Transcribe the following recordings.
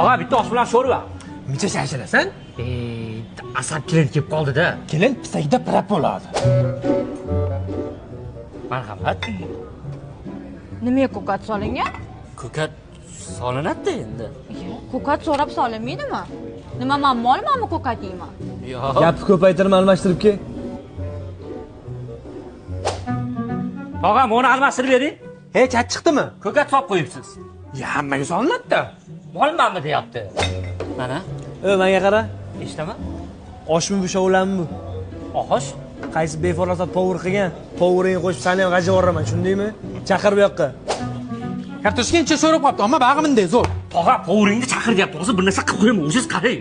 Og'a, bitta osh bilan sho'rva. Muncha shashalasan? Asab kelin kelib qoldi-da. Kelin pisagida pirab bo'ladi. Marhamat. Nimaga ko'kat solingan? Ko'kat solinadi endi. Ko'kat so'rab solinmaydimi? Nima men molmanmi ko'kat yeyman? Yo'q. Gapni ko'paytirib almashtirib kel. Og'a, buni almashtirib bering. Hey, chat chiqdimi? Ko'kat solib qo'yibsiz. Ya, hammaga solinadi-da. Molmanmi deyapti. Mana, Menga qara. eshitaman. Oshmi bu shovlanmi? Osh. Qaysi befarosat power qilgan? Poweringni qo'shib seni ham g'ajib yuboraman, tushundingmi? Chaqir bu yoqqa. Kartoshkancha sho'rib qopti, ammo bag'i bunday zo'r. Og'a, poweringni chaqir deyapti. Hozir bir narsa qilib qo'yaman, o'zingiz qarang.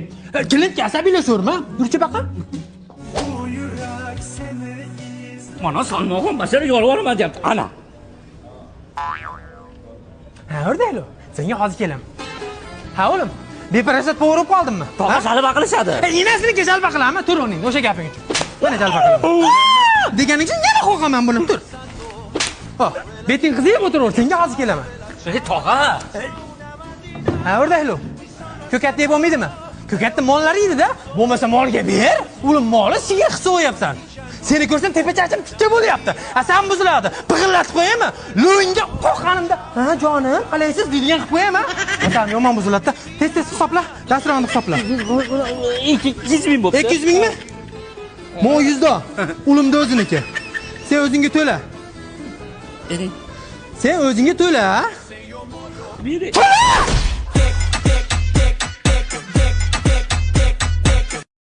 Kelinga asabiylashurma. Yurchi baqa. Mana salmog'im masala yolvoraman deyapti. Ana. Ha, o'rdaylo. Senga hozir kelaman. Ha, o'g'lim. Beparasat powerib qoldimmi? Tog'a jalba qilishadi. Enasini jalba qilaman, tur o'rningda, o'sha gaping uchun. Mana jalba qilaman. Deganing uchun yana qo'rqaman buni, tur. Hop, beting qiziyib o'tiraver, senga hozir kelaman. Tog'a. Ha, o'rdaylo. Ko'kat deb bo'lmaydimi? Ko'katni mollari edi-da, bo'lmasa molga ber. Ulim moli sigir hissa o'yapsan. Seni ko'rsam tepachachim tikka bo'lyapti. Asam buziladi. Pig'illatib qo'yaymi? Lo'yinga qo'rqqanimda, "Ha, jonim, qalaysiz?" deydigan qilib qo'yaymi? Asam yomon buziladi. Tez-tez hisobla, dasturxonni hisobla. 200 ming bo'pti. 200 mingmi? Mo 100 da. Ulimda o'ziniki. Sen o'zingga to'la. Bering. Sen o'zingga to'la. Bering.